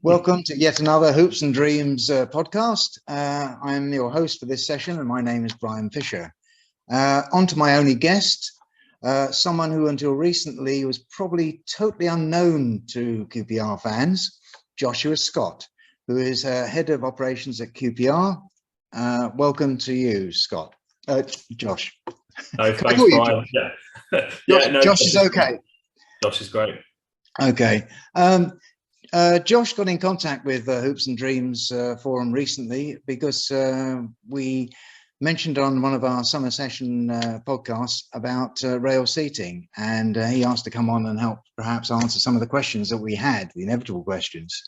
Welcome to yet another Hoops and Dreams podcast. I'm your host for this session, and my name is Brian Fisher. On to my only guest, someone who until recently was probably totally unknown to QPR fans, Joshua Scott, who is head of operations at QPR. Welcome to you, Scott. Josh. No, thanks, Brian. Josh is okay. Josh is great. Okay. Josh got in contact with Hoops and Dreams forum recently because we mentioned on one of our summer session podcasts about rail seating, and he asked to come on and help perhaps answer some of the questions that we had, the inevitable questions.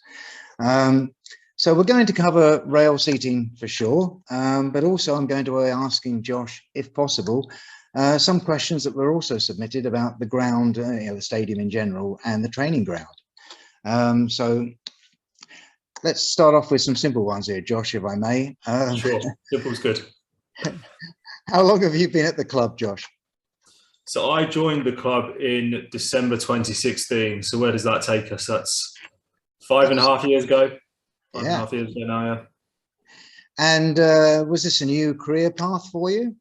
So we're going to cover rail seating for sure, but also I'm going to be asking Josh, if possible, some questions that were also submitted about the ground, the stadium in general, and the training ground. So let's start off with some simple ones here, Josh, if I may. Sure, simple's good. How long have you been at the club, Josh? So I joined the club in December 2016. So where does that take us? That's 5.5 years ago. 5.5 years ago now, yeah. And was this a new career path for you?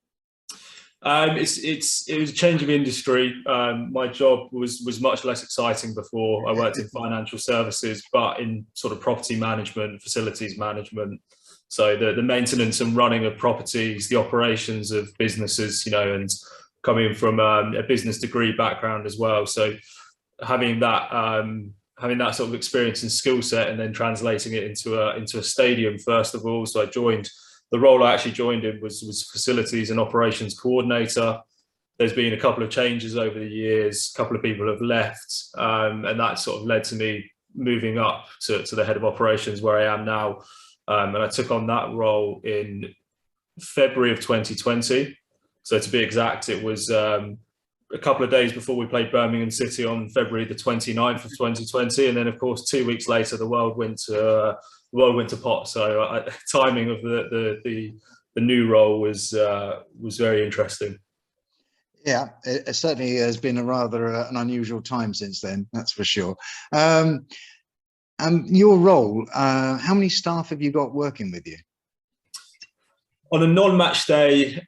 It was a change of industry. My job was much less exciting before. I worked in financial services, but in sort of property management, facilities management. So the maintenance and running of properties, the operations of businesses, and coming from a business degree background as well. So having that sort of experience and skill set, and then translating it into a stadium first of all. So the role I actually joined in was facilities and operations coordinator. There's been a couple of changes over the years. A couple of people have left, and that sort of led to me moving up to the head of operations where I am now. And I took on that role in February of 2020. So to be exact, it was a couple of days before we played Birmingham City on February the 29th of 2020. And then, of course, 2 weeks later, the world went to pot. So timing of the new role was very interesting. Yeah, it certainly has been a rather an unusual time since then, that's for sure. Your role, how many staff have you got working with you? On a non-match day,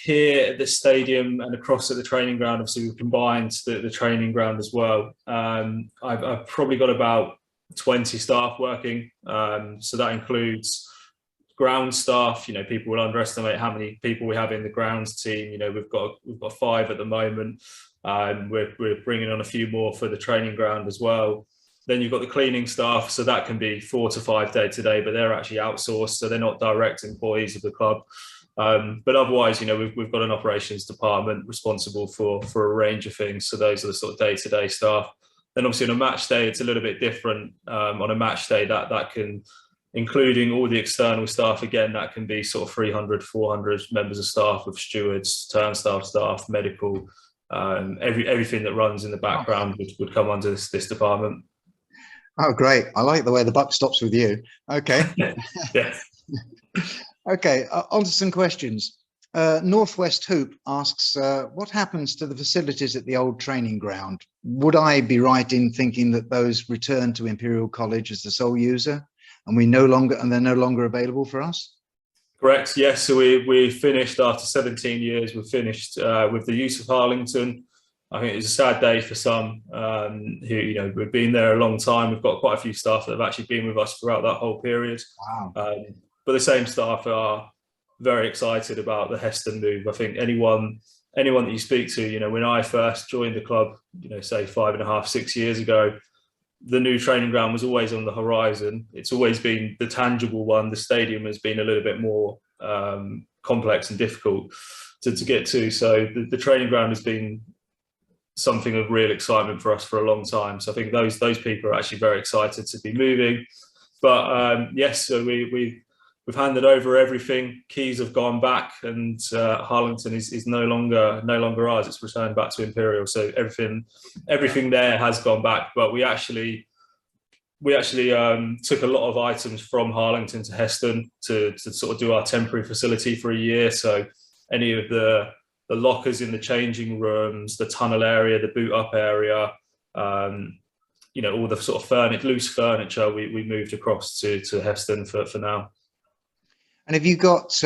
here at the stadium and across at the training ground, obviously we've combined the training ground as well. I've probably got about 20 staff working. So that includes ground staff. People will underestimate how many people we have in the grounds team. We've got 5 at the moment. We're bringing on a few more for the training ground as well. Then you've got the cleaning staff, so that can be 4 to 5 day to day, but they're actually outsourced, so they're not direct employees of the club. But otherwise, we've got an operations department responsible for a range of things. So those are the sort of day-to-day staff. Then obviously on a match day, it's a little bit different. On a match day, that can, including all the external staff, again, that can be sort of 300, 400 members of staff with stewards, turnstile staff, medical, everything that runs in the background would come under this department. Oh, great. I like the way the buck stops with you. Okay. Yeah. Okay, on to some questions. Northwest Hoop asks, what happens to the facilities at the old training ground? Would I be right in thinking that those return to Imperial College as the sole user, and they're no longer available for us? Correct. Yes. So we finished after 17 years. We finished with the use of Harlington. I think it was a sad day for some who, we've been there a long time. We've got quite a few staff that have actually been with us throughout that whole period. Wow. But the same staff are very excited about the Heston move. I think anyone that you speak to, when I first joined the club, say 5.5, 6 years ago, the new training ground was always on the horizon. It's always been the tangible one. The stadium has been a little bit more complex and difficult to get to. So the training ground has been something of real excitement for us for a long time. So I think those people are actually very excited to be moving. But yes, so we've handed over everything. Keys have gone back, and Harlington is no longer ours. It's returned back to Imperial. So everything there has gone back. But we actually took a lot of items from Harlington to Heston to sort of do our temporary facility for a year. So any of the lockers in the changing rooms, the tunnel area, the boot up area, all the sort of loose furniture we moved across to Heston for now. And have you got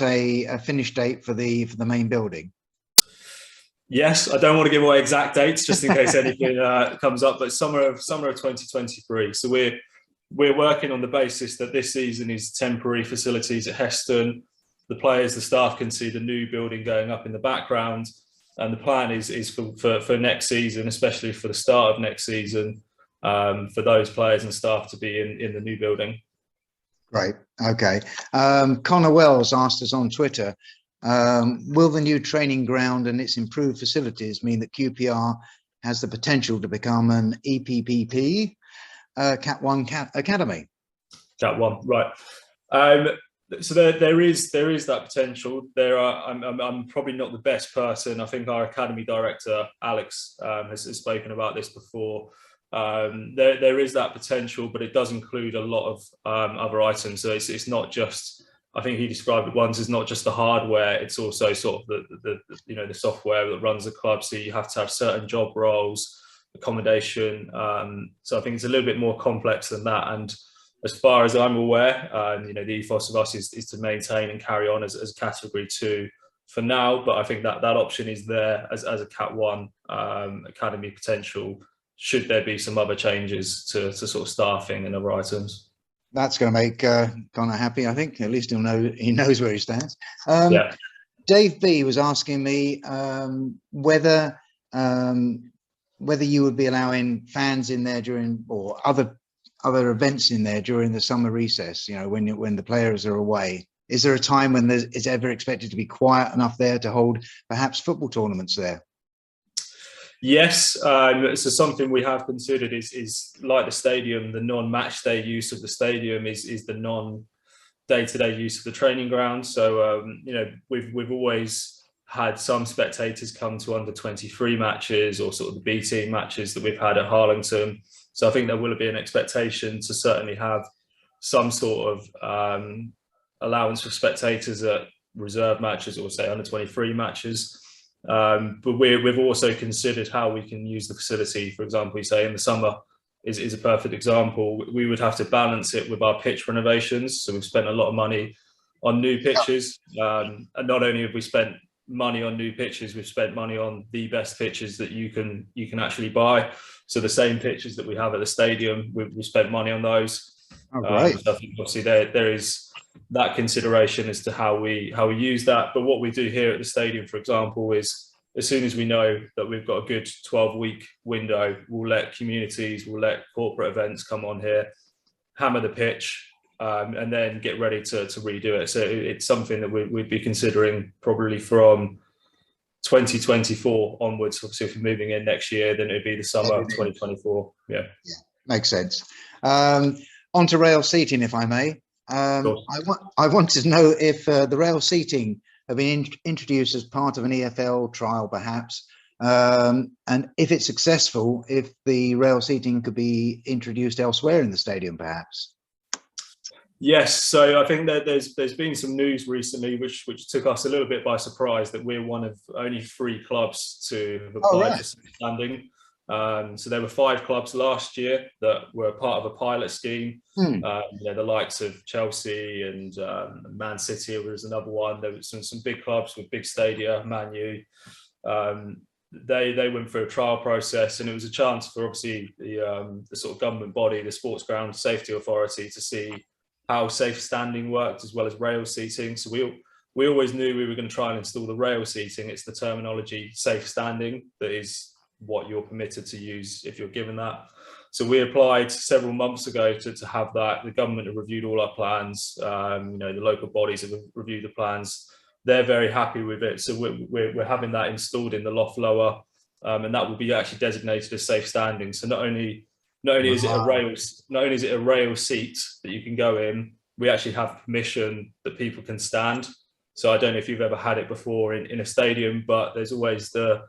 a finished date for the main building? Yes, I don't want to give away exact dates just in case anything comes up, but summer of 2023. So we're working on the basis that this season is temporary facilities at Heston. The players, the staff can see the new building going up in the background, and the plan is for next season, especially for the start of next season, for those players and staff to be in the new building. Great. Okay. Connor Wells asked us on Twitter, will the new training ground and its improved facilities mean that QPR has the potential to become an EPPP Cat 1 Academy? Cat 1, right. So there is that potential. I'm probably not the best person. I think our academy director Alex has spoken about this before. There is that potential, but it does include a lot of other items. So it's not just, I think he described it once, it's not just the hardware, it's also sort of the software that runs the club. So you have to have certain job roles, accommodation. So I think it's a little bit more complex than that. And as far as I'm aware, the ethos of us is to maintain and carry on as category 2 for now. But I think that option is there as a Cat 1 academy potential, should there be some other changes to sort of staffing and other items. That's going to make Connor happy, I think. At least he knows where he stands. Yeah. Dave B was asking me whether you would be allowing fans in there during, or other events in there during the summer recess, when the players are away. Is there a time when it's ever expected to be quiet enough there to hold perhaps football tournaments there? Yes, so something we have considered is like the stadium, the non-match day use of the stadium is the non-day-to-day use of the training ground. So we've always had some spectators come to under 23 matches or sort of the B team matches that we've had at Harlington. So I think there will be an expectation to certainly have some sort of allowance for spectators at reserve matches or say under 23 matches. But we've also considered how we can use the facility. For example, you say in the summer is a perfect example. We would have to balance it with our pitch renovations. So we've spent a lot of money on new pitches. And not only have we spent money on new pitches, we've spent money on the best pitches that you can actually buy. So the same pitches that we have at the stadium, we spent money on those. Oh, great. So I think obviously there is that consideration as to how we use that. But what we do here at the stadium, for example, is as soon as we know that we've got a good 12-week window, we'll let communities, we'll let corporate events come on here, hammer the pitch, and then get ready to redo it. So it's something that we'd be considering probably from 2024 onwards. Obviously, if we're moving in next year, then it'd be the summer of 2024. Yeah, makes sense. On to rail seating, if I may. I wanted to know if the rail seating have been introduced as part of an EFL trial, perhaps, and if it's successful, if the rail seating could be introduced elsewhere in the stadium, perhaps. Yes, so I think that there's been some news recently which took us a little bit by surprise, that we're one of only 3 clubs to have applied for standing. So there were 5 clubs last year that were part of a pilot scheme. The likes of Chelsea and Man City was another one. There was some big clubs with big stadia, Man U. They went through a trial process, and it was a chance for obviously the sort of government body, the Sports Ground Safety Authority, to see how safe standing worked as well as rail seating. So we always knew we were going to try and install the rail seating. It's the terminology safe standing that is what you're permitted to use if you're given that. So we applied several months ago to have that. The government have reviewed all our plans. The local bodies have reviewed the plans. They're very happy with it. So we're having that installed in the loft lower, and that will be actually designated as safe standing. So not only is it a rail seat that you can go in, we actually have permission that people can stand. So I don't know if you've ever had it before in a stadium, but there's always the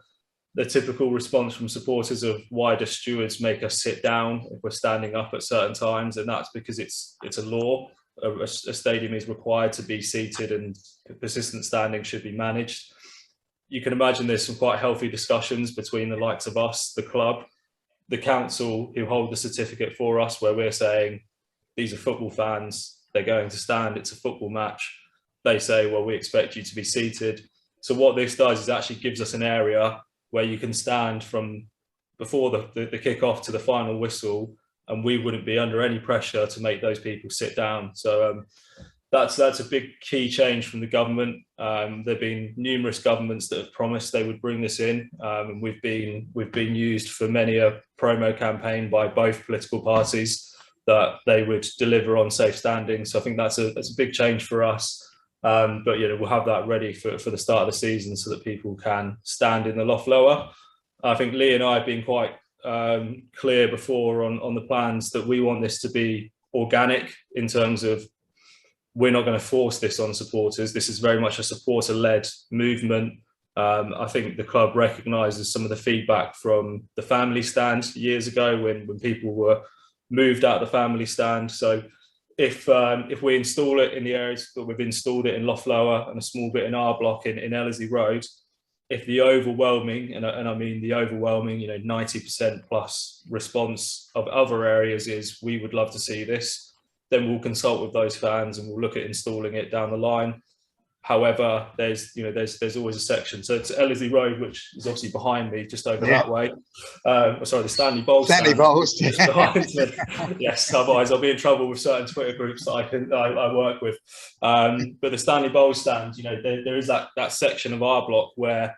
typical response from supporters of, why do stewards make us sit down if we're standing up at certain times? And that's because it's a law. A stadium is required to be seated, and persistent standing should be managed. You can imagine there's some quite healthy discussions between the likes of us, the club, the council who hold the certificate for us, where we're saying these are football fans, they're going to stand, it's a football match. They say, well, we expect you to be seated. So what this does is actually gives us an area where you can stand from before the kick-off to the final whistle, and we wouldn't be under any pressure to make those people sit down. So that's a big key change from the government. There've been numerous governments that have promised they would bring this in, and we've been used for many a promo campaign by both political parties that they would deliver on safe standing. So I think that's a big change for us. But we'll have that ready for the start of the season so that people can stand in the loft lower. I think Lee and I have been quite clear before on the plans that we want this to be organic in terms of we're not going to force this on supporters. This is very much a supporter-led movement. I think the club recognises some of the feedback from the family stand years ago when people were moved out of the family stand. So if we install it in the areas that we've installed it in Loft Lower and a small bit in our block in Ellerslie Road, if the overwhelming, and I mean the overwhelming, 90% plus response of other areas is we would love to see this, then we'll consult with those fans and we'll look at installing it down the line. However, there's always a section. So it's Ellerslie Road, which is obviously behind me, just over that way. Sorry, the Stanley Bowles. Stanley Bowles. Yes, otherwise I'll be in trouble with certain Twitter groups that I work with. But the Stanley Bowles stand, there is that section of our block where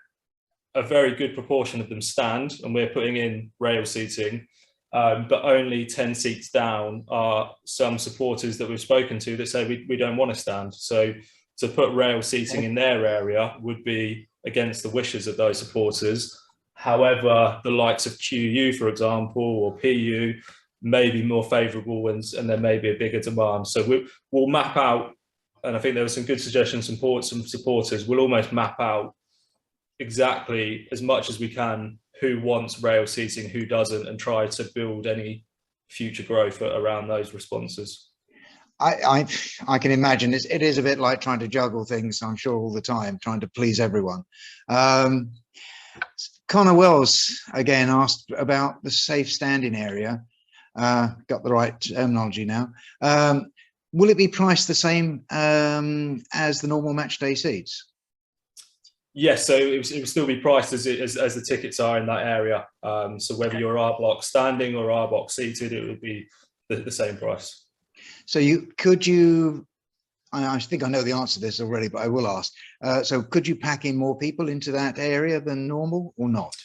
a very good proportion of them stand, and we're putting in rail seating. But only 10 seats down are some supporters that we've spoken to that say we don't want to stand. So to put rail seating in their area would be against the wishes of those supporters. However, the likes of QU, for example, or PU may be more favourable, and there may be a bigger demand. So we'll map out, and I think there were some good suggestions from some supporters. We'll almost map out exactly as much as we can who wants rail seating, who doesn't, and try to build any future growth around those responses. I can imagine it is a bit like trying to juggle things, I'm sure, all the time, trying to please everyone. Connor Wells again asked about the safe standing area. Got the right terminology now. Will it be priced the same as the normal match day seats? Yes, so it would still be priced as the tickets are in that area. So whether you're our block standing or our block seated, it would be the same price. So I think I know the answer to this already, but I will ask. So could you pack in more people into that area than normal or not?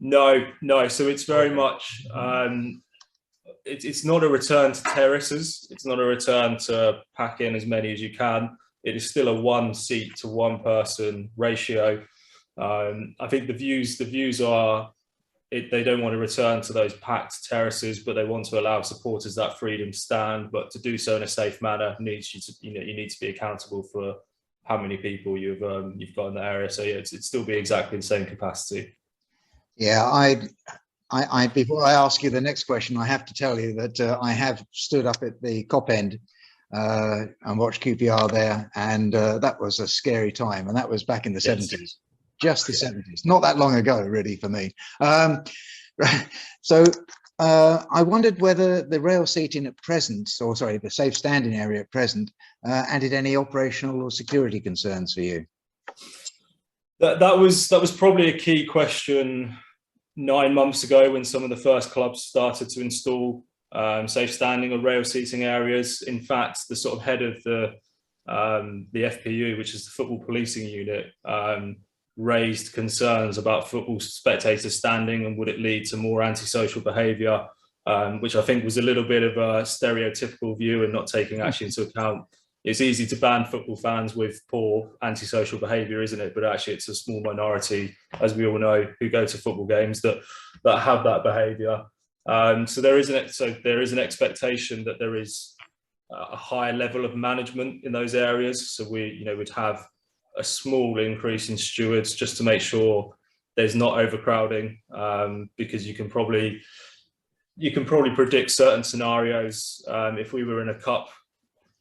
No. So it's very much, it's not a return to terraces. It's not a return to pack in as many as you can. It is still a 1 seat to 1 person ratio. I think the views are, they don't want to return to those packed terraces, but they want to allow supporters that freedom to stand. But to do so in a safe manner needs you need to be accountable for how many people you've got in the area. So yeah, it'd still be exactly the same capacity. Yeah, I before I ask you the next question, I have to tell you that I have stood up at the Cop End and watched QPR there, and that was a scary time, and that was back in the 70s. Just the 70s, not that long ago, really, for me. So I wondered whether the rail seating at present, or sorry, the safe standing area at present, added any operational or security concerns for you. That was probably a key question 9 months ago when some of the first clubs started to install safe standing or rail seating areas. In fact, the sort of head of the FPU, which is the Football Policing Unit, raised concerns about football spectators standing and would it lead to more antisocial behaviour, which I think was a little bit of a stereotypical view and not taking actually into account. It's easy to ban football fans with poor antisocial behaviour, isn't it? But actually it's a small minority, as we all know, who go to football games that have that behaviour. So there is an expectation that there is a higher level of management in those areas. So we would have a small increase in stewards just to make sure there's not overcrowding, because you can probably predict certain scenarios. If we were in a cup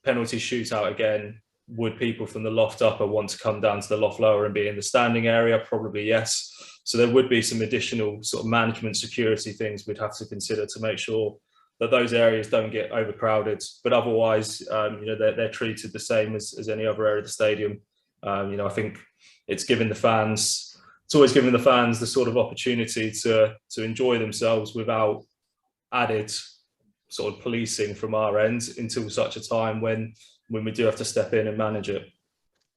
penalty shootout again, would people from the loft upper want to come down to the loft lower and be in the standing area? Probably yes. So there would be some additional sort of management security things we'd have to consider to make sure that those areas don't get overcrowded. But otherwise, they're treated the same as any other area of the stadium. I think it's always given the fans the sort of opportunity to enjoy themselves without added sort of policing from our end until such a time when we do have to step in and manage it.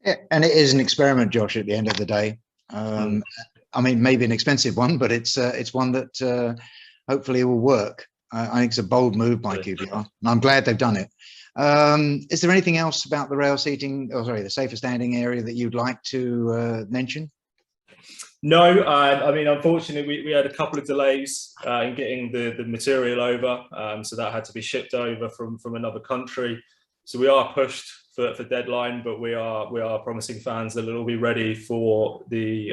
Yeah, and it is an experiment, Josh, at the end of the day. I mean, maybe an expensive one, but it's one that hopefully will work. I think it's a bold move by QPR, and I'm glad they've done it. Is there anything else about the rail seating, the safer standing area that you'd like to mention? No, I mean, unfortunately, we had a couple of delays in getting the material over, so that had to be shipped over from another country. So we are pushed for deadline, but we are promising fans that it'll be ready for the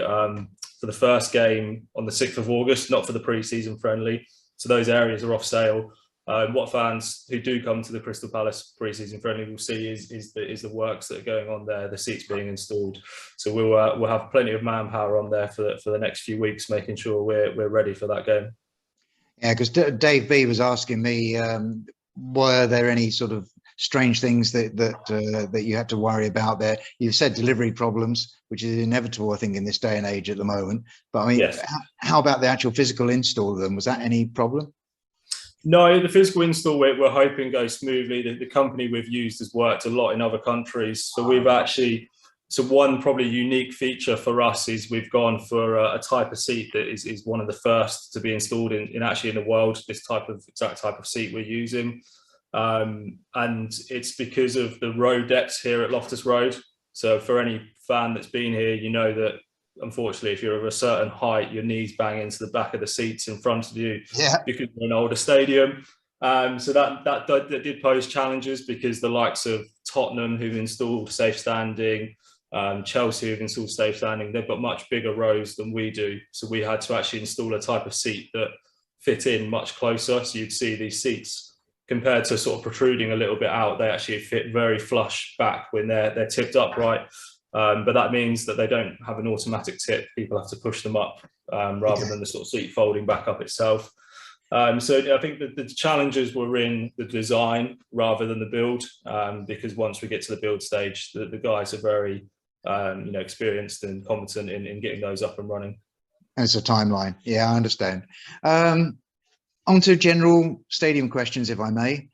first game on the 6th of August, not for the pre-season friendly. So those areas are off sale. What fans who do come to the Crystal Palace pre-season friendly will see is the works that are going on there, the seats being installed. So we'll have plenty of manpower on there for the next few weeks, making sure we're ready for that game. Yeah, because Dave B was asking me, were there any sort of strange things that you had to worry about there? You've said delivery problems, which is inevitable, I think, in this day and age at the moment. But I mean, yes. How about the actual physical install of them? Was that any problem? No, the physical install we're hoping goes smoothly. The company we've used has worked a lot in other countries. So we've actually, one probably unique feature for us is we've gone for a type of seat that is one of the first to be installed in the world, this exact type of seat we're using. And it's because of the road depth here at Loftus Road. So for any fan that's been here, you know that unfortunately, if you're of a certain height, your knees bang into the back of the seats in front of you because we're an older stadium. So that did pose challenges because the likes of Tottenham, who've installed safe standing, Chelsea, who've installed safe standing, they've got much bigger rows than we do. So we had to actually install a type of seat that fit in much closer. So you'd see these seats compared to sort of protruding a little bit out, they actually fit very flush back when they're tipped upright. But that means that they don't have an automatic tip. People have to push them up rather than the sort of seat folding back up itself. So I think that the challenges were in the design rather than the build, because once we get to the build stage, the guys are very experienced and competent in getting those up and running. It's a timeline. Yeah, I understand. On to general stadium questions, if I may.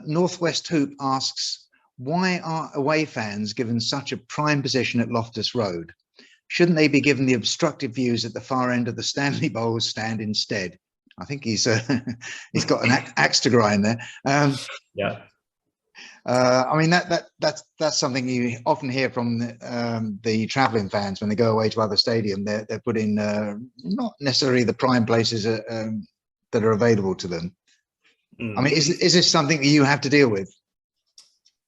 Northwest Hoop asks, why are away fans given such a prime position at Loftus Road? Shouldn't they be given the obstructive views at the far end of the Stanley Bowls stand instead? I think he's got an axe to grind there. Yeah. I mean, that's something you often hear from the travelling fans when they go away to other stadium. They're put in not necessarily the prime places that are available to them. I mean, is this something that you have to deal with?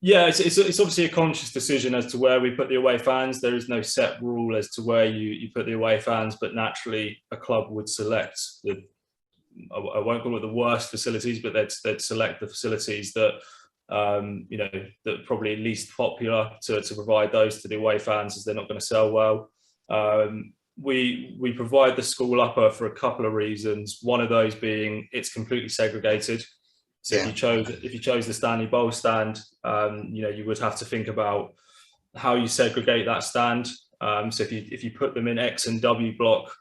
Yeah, it's obviously a conscious decision as to where we put the away fans. There is no set rule as to where you put the away fans, but naturally a club would select I won't call it the worst facilities, but they'd select the facilities that that probably least popular to provide those to the away fans, as they're not going to sell well. We provide the school upper for a couple of reasons. One of those being it's completely segregated. So if you chose the Stanley Bowl stand, you would have to think about how you segregate that stand. So if you put them in X and W block,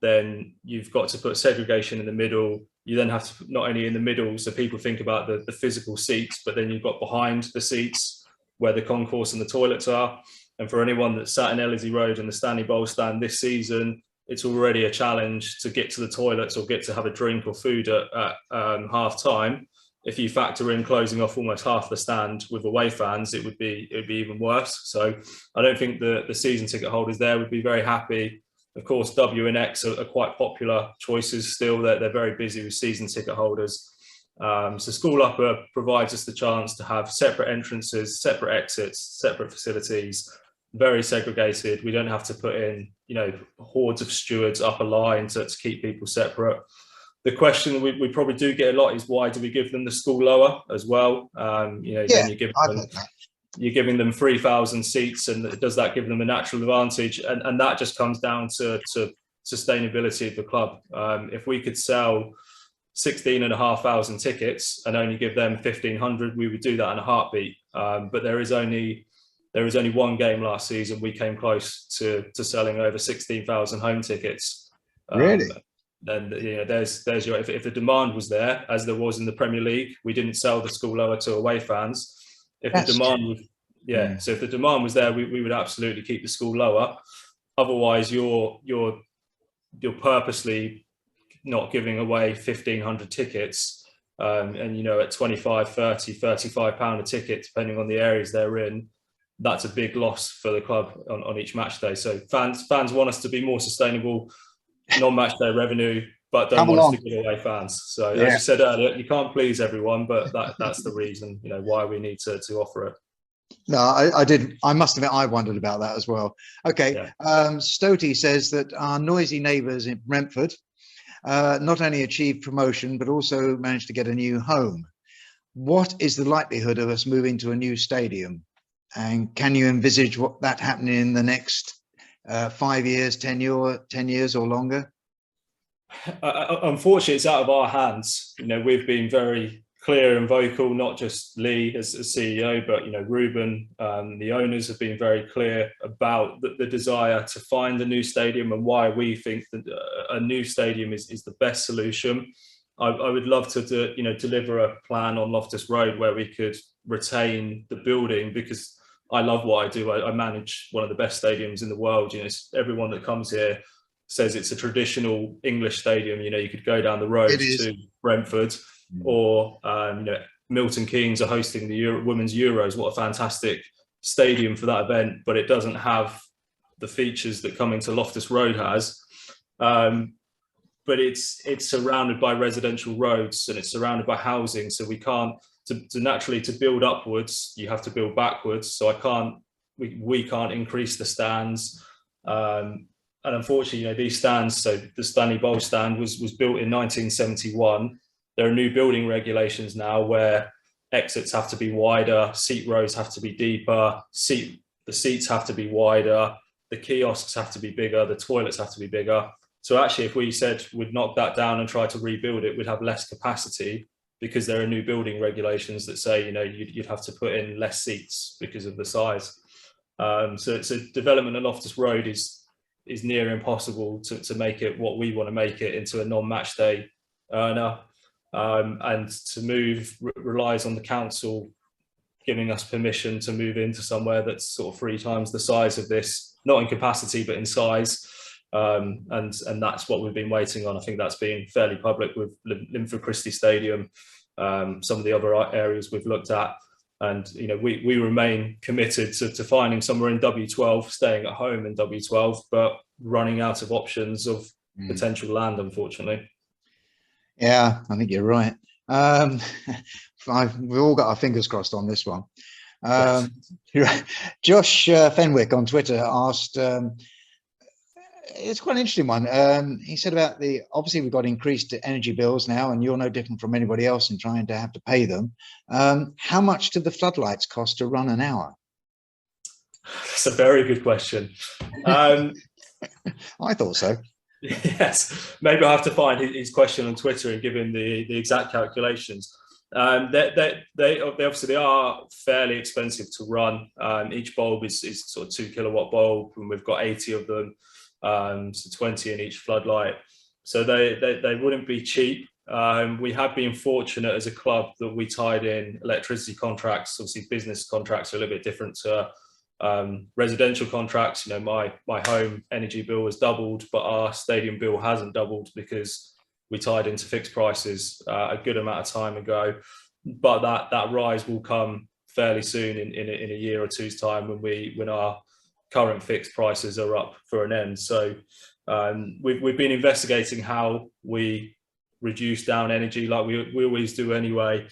then you've got to put segregation in the middle. You then have to put not only in the middle, so people think about the physical seats, but then you've got behind the seats where the concourse and the toilets are. And for anyone that's sat in Ellerslie Road and the Stanley Bowl stand this season, it's already a challenge to get to the toilets or get to have a drink or food at half time. If you factor in closing off almost half the stand with away fans, it would be even worse. So I don't think the season ticket holders there would be very happy. Of course, W and X are quite popular choices still. They're very busy with season ticket holders. So School Upper provides us the chance to have separate entrances, separate exits, separate facilities, very segregated. We don't have to put in, hordes of stewards up a line to keep people separate. The question we probably do get a lot is, why do we give them the school lower as well? Then you're giving them 3,000 seats, and does that give them a natural advantage? And that just comes down to sustainability of the club. If we could sell 16,500 tickets and only give them 1,500, we would do that in a heartbeat. But there was only one game last season we came close to selling over 16,000 home tickets. Really? Then there's your, if the demand was there, as there was in the Premier League, we didn't sell the school lower to away fans. If the demand was, so if the demand was there, we would absolutely keep the school lower. Otherwise, you're purposely not giving away 1,500 tickets, and at 25, 30, 35 pound a ticket, depending on the areas they're in, that's a big loss for the club on each match day. So fans want us to be more sustainable, non-match day revenue, but don't want us to give away fans. So as you said earlier, you can't please everyone, but that's the reason why we need to offer it. No, I must admit, I wondered about that as well. Okay. Stotey says that our noisy neighbours in Brentford not only achieved promotion, but also managed to get a new home. What is the likelihood of us moving to a new stadium? And can you envisage that happening in the next 5 years, 10 years or longer? Unfortunately, it's out of our hands. We've been very clear and vocal, not just Lee as CEO, but Ruben, the owners have been very clear about the desire to find a new stadium and why we think that a new stadium is the best solution. I would love to deliver a plan on Loftus Road where we could retain the building, because I love what I do. I manage one of the best stadiums in the world. Everyone that comes here says it's a traditional English stadium. You could go down the road to Brentford, or Milton Keynes are hosting the Women's Euros. What a fantastic stadium for that event, but it doesn't have the features that coming to Loftus Road has. But it's surrounded by residential roads and it's surrounded by housing, so we can't naturally to build upwards, you have to build backwards. So we can't increase the stands, and unfortunately, these stands. So the Stanley Bowl stand was built in 1971. There are new building regulations now where exits have to be wider, seat rows have to be deeper, the seats have to be wider, the kiosks have to be bigger, the toilets have to be bigger. So actually, if we said we'd knock that down and try to rebuild it, we'd have less capacity, because there are new building regulations that say you'd have to put in less seats because of the size. So development of Loftus Road is near impossible to make it what we want to make it, into a non-match day earner. And to move relies on the council giving us permission to move into somewhere that's sort of 3 times the size of this, not in capacity but in size, and that's what we've been waiting on. I think that's been fairly public with Linford Christie Stadium, some of the other areas we've looked at, and we remain committed to finding somewhere in W12, staying at home in W12, but running out of options of potential land, unfortunately. Yeah, I think you're right. We've all got our fingers crossed on this one. Josh Fenwick on Twitter asked, it's quite an interesting one. He said about obviously we've got increased energy bills now, and you're no different from anybody else in trying to have to pay them. How much do the floodlights cost to run an hour? That's a very good question. I thought so. Yes, maybe I'll have to find his question on Twitter and give him the exact calculations. They obviously are fairly expensive to run. Each bulb is sort of 2 kilowatt bulb, and we've got 80 of them, so 20 in each floodlight. So they wouldn't be cheap. We have been fortunate as a club that we tied in electricity contracts. Obviously, business contracts are a little bit different to residential contracts. My home energy bill has doubled, but our stadium bill hasn't doubled because we tied into fixed prices a good amount of time ago. But that rise will come fairly soon in a year or two's time, when our current fixed prices are up for an end. So we've been investigating how we reduce down energy, like we always do anyway.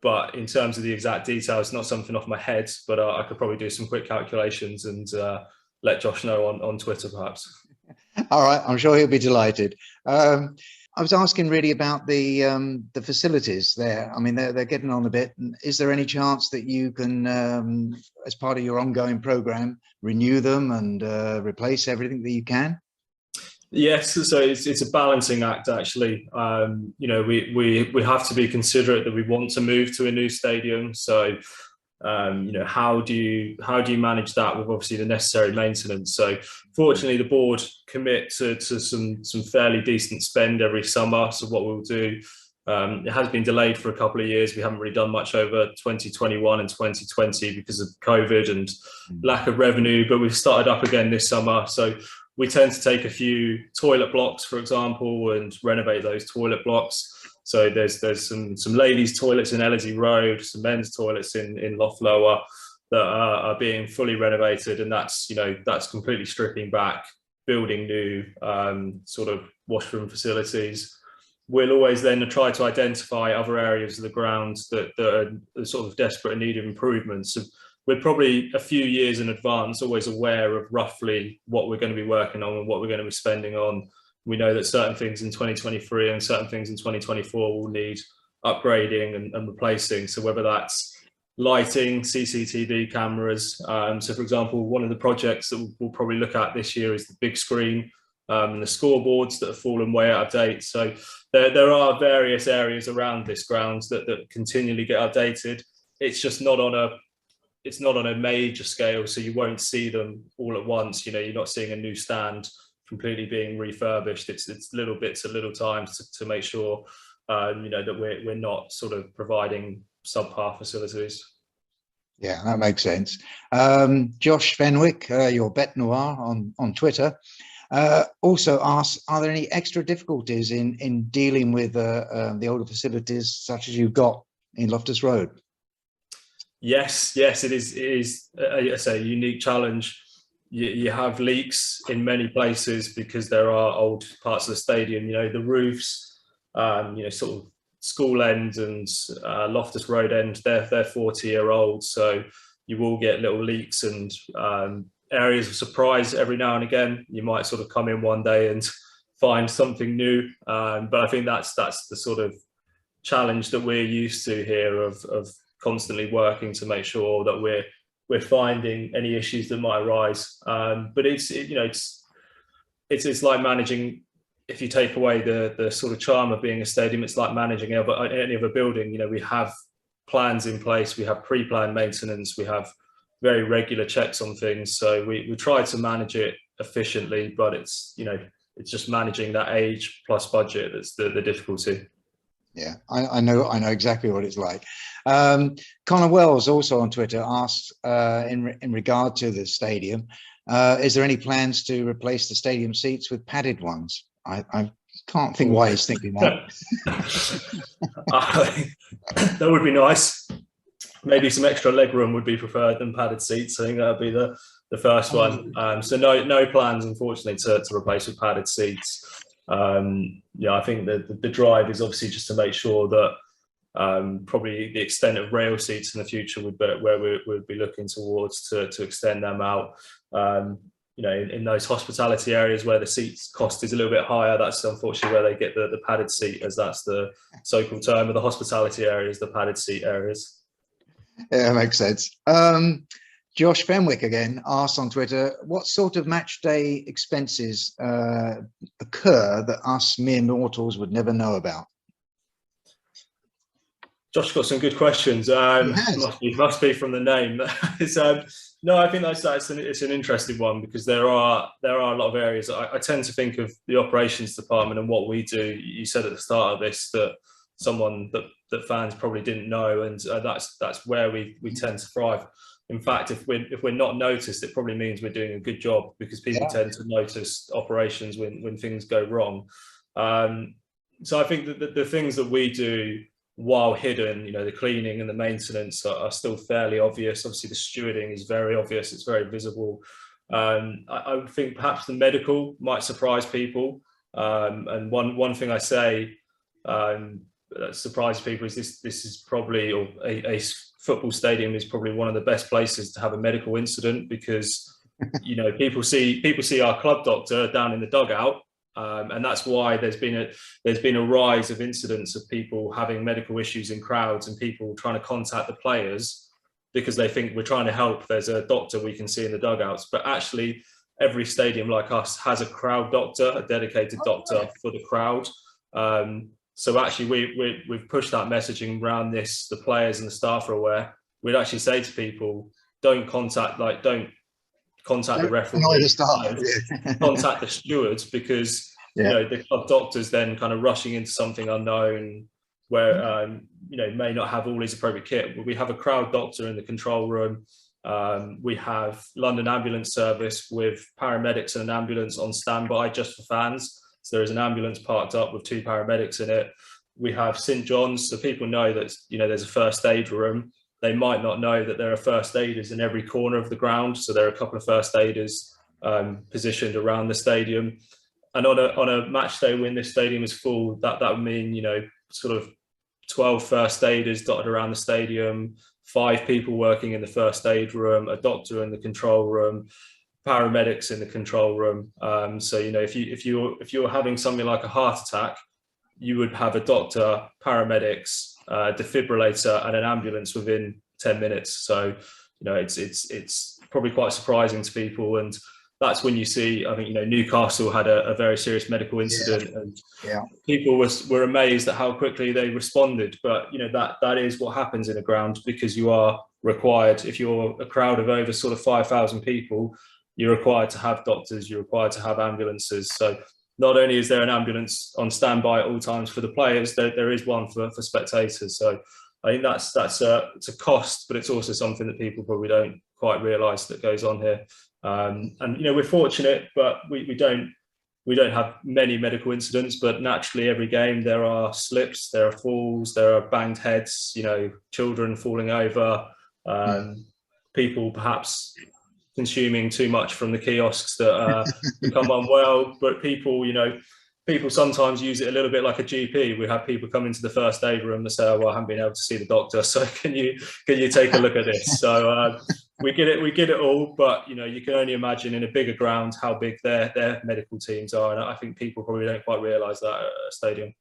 But in terms of the exact details, not something off my head, but I could probably do some quick calculations and let Josh know on Twitter, perhaps. All right, I'm sure he'll be delighted. I was asking really about the facilities there. I mean, they're getting on a bit. Is there any chance that you can, as part of your ongoing program, renew them and replace everything that you can? Yes, so it's a balancing act actually. We have to be considerate that we want to move to a new stadium. So how do you manage that with obviously the necessary maintenance? So fortunately, the board commit to some fairly decent spend every summer. So what we'll do, it has been delayed for a couple of years. We haven't really done much over 2021 and 2020 because of COVID and lack of revenue, but we've started up again this summer. So we tend to take a few toilet blocks, for example, and renovate those toilet blocks. So there's some ladies' toilets in Ellerslie Road, some men's toilets in Loft Lower that are being fully renovated, and that's completely stripping back, building new sort of washroom facilities. We'll always then try to identify other areas of the ground that are sort of desperate in need of improvements. So we're probably a few years in advance always aware of roughly what we're going to be working on and what we're going to be spending on. We know that certain things in 2023 and certain things in 2024 will need upgrading and replacing. So whether that's lighting, CCTV cameras. So for example, one of the projects that we'll probably look at this year is the big screen and the scoreboards that have fallen way out of date. So there are various areas around this ground that continually get updated. It's just not on a major scale, so you won't see them all at once. You're not seeing a new stand completely being refurbished. It's little bits at little times to make sure that we're not sort of providing subpar facilities. Yeah, that makes sense. Josh Fenwick, your Bet Noir on Twitter, also asks, are there any extra difficulties in dealing with the older facilities such as you've got in Loftus Road? Yes, it is a unique challenge. You have leaks in many places because there are old parts of the stadium. The roofs, sort of School End and Loftus Road End, they're 40-year-old. So you will get little leaks and areas of surprise every now and again. You might sort of come in one day and find something new. But I think that's the sort of challenge that we're used to here of constantly working to make sure that we're finding any issues that might arise. But it's like managing. If you take away the sort of charm of being a stadium, it's like managing any other building. We have plans in place, we have pre-planned maintenance, we have very regular checks on things. So we try to manage it efficiently, but it's just managing that age plus budget that's the difficulty. Yeah, I know exactly what it's like. Connor Wells, also on Twitter, asks in regard to the stadium, is there any plans to replace the stadium seats with padded ones? I can't think why he's thinking that. That would be nice. Maybe some extra leg room would be preferred than padded seats. I think that would be the first one. So no plans, unfortunately, to replace with padded seats. I think the drive is obviously just to make sure that probably the extent of rail seats in the future would be where we'd be looking towards to extend them out. In those hospitality areas where the seats cost is a little bit higher, that's unfortunately where they get the padded seat, as that's the so-called term of the hospitality areas, the padded seat areas. Yeah, makes sense. Josh Fenwick again asks on Twitter, what sort of match day expenses occur that us mere mortals would never know about? Josh got some good questions. Must be from the name. No, I think it's an interesting one, because there are a lot of areas. I tend to think of the operations department and what we do. You said at the start of this that someone that fans probably didn't know, and that's where we tend to thrive. In fact, if we're not noticed, it probably means we're doing a good job, because people tend to notice operations when things go wrong. So I think that the things that we do, while hidden, the cleaning and the maintenance are still fairly obvious. Obviously, the stewarding is very obvious; it's very visible. I would think perhaps the medical might surprise people. And one thing I say that surprises people is this is probably, or a football stadium is probably one of the best places to have a medical incident, because people see our club doctor down in the dugout. And that's why there's been a rise of incidents of people having medical issues in crowds and people trying to contact the players because they think we're trying to help. There's a doctor we can see in the dugouts, but actually every stadium like us has a crowd doctor, a dedicated doctor for the crowd. So actually, we've pushed that messaging around this. The players and the staff are aware. We'd actually say to people, don't contact the referee, annoy the staff. contact the stewards, because the club doctor's then kind of rushing into something unknown where may not have all his appropriate kit. But we have a crowd doctor in the control room. We have London Ambulance Service with paramedics and an ambulance on standby just for fans. So there is an ambulance parked up with 2 paramedics in it. We have St John's, so people know that there's a first aid room. They might not know that there are first aiders in every corner of the ground. So there are a couple of first aiders positioned around the stadium. And on a match day when this stadium is full, that would mean sort of 12 first aiders dotted around the stadium, 5 people working in the first aid room, a doctor in the control room, paramedics in the control room. So if you're having something like a heart attack, you would have a doctor, paramedics, defibrillator, and an ambulance within 10 minutes. So it's probably quite surprising to people, and that's when you see, I think, Newcastle had a very serious medical incident, and people were amazed at how quickly they responded. But that is what happens in a ground, because you are required, if you're a crowd of over sort of 5,000 people, you're required to have doctors, you're required to have ambulances. So not only is there an ambulance on standby at all times for the players, there is one for spectators. So I think it's a cost, but it's also something that people probably don't quite realise that goes on here. And we're fortunate, but we don't have many medical incidents. But naturally, every game there are slips, there are falls, there are banged heads. Children falling over, people perhaps consuming too much from the kiosks that become unwell. But people sometimes use it a little bit like a GP. We have people come into the first aid room and say, "Oh, well, I haven't been able to see the doctor, so can you take a look at this?" So we get it all, but you can only imagine in a bigger ground how big their medical teams are, and I think people probably don't quite realise that at a stadium.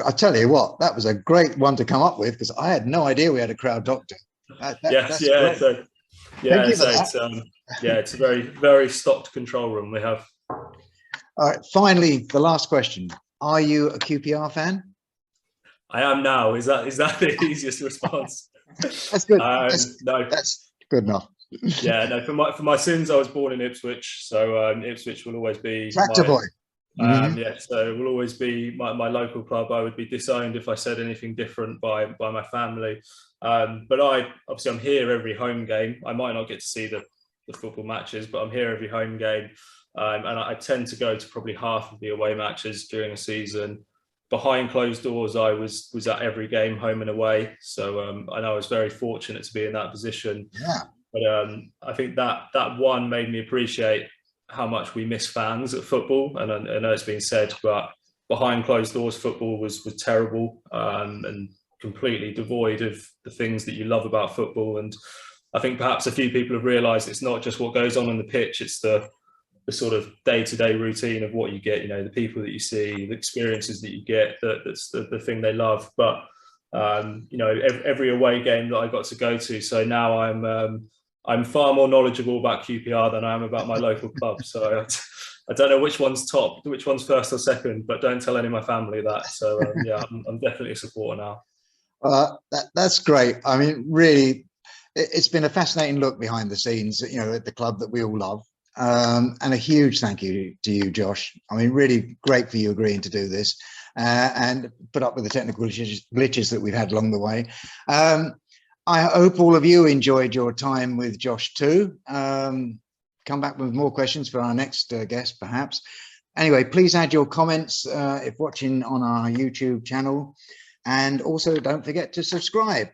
I tell you what, that was a great one to come up with, because I had no idea we had a crowd doctor. It's a very, very stocked control room we have. All right, finally, the last question. Are you a QPR fan? I am now. Is that the easiest response? That's good. No, that's good enough. No. For my sins, I was born in Ipswich, so Ipswich will always be tractor boy. So it will always be my local club. I would be disowned if I said anything different by my family. But I'm here every home game. I might not get to see the football matches, but I'm here every home game. And I tend to go to probably half of the away matches during a season. Behind closed doors, I was at every game, home and away. So and I was very fortunate to be in that position. Yeah. But I think that one made me appreciate how much we miss fans at football. And I know it's been said, but behind closed doors, football was terrible and completely devoid of the things that you love about football. And I think perhaps a few people have realised it's not just what goes on the pitch, it's the sort of day-to-day routine of what you get, the people that you see, the experiences that you get, that's the thing they love. But, every away game that I got to go to. So now I'm far more knowledgeable about QPR than I am about my local club. So I don't know which one's top, which one's first or second, but don't tell any of my family that. So I'm definitely a supporter now. That's great. I mean, really, it's been a fascinating look behind the scenes, at the club that we all love. And a huge thank you to you, Josh. I mean, really great for you agreeing to do this and put up with the technical glitches that we've had along the way. I hope all of you enjoyed your time with Josh too. Come back with more questions for our next guest, perhaps. Anyway, please add your comments if watching on our YouTube channel. And also don't forget to subscribe.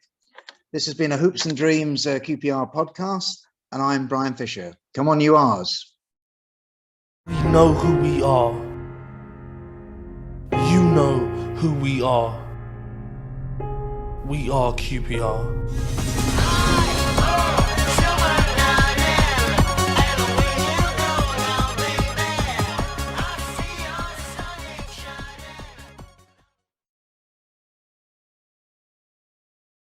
This has been a Hoops and Dreams QPR podcast. And I'm Brian Fisher. Come on, you R's. We know who we are. You know who we are. We are QPR.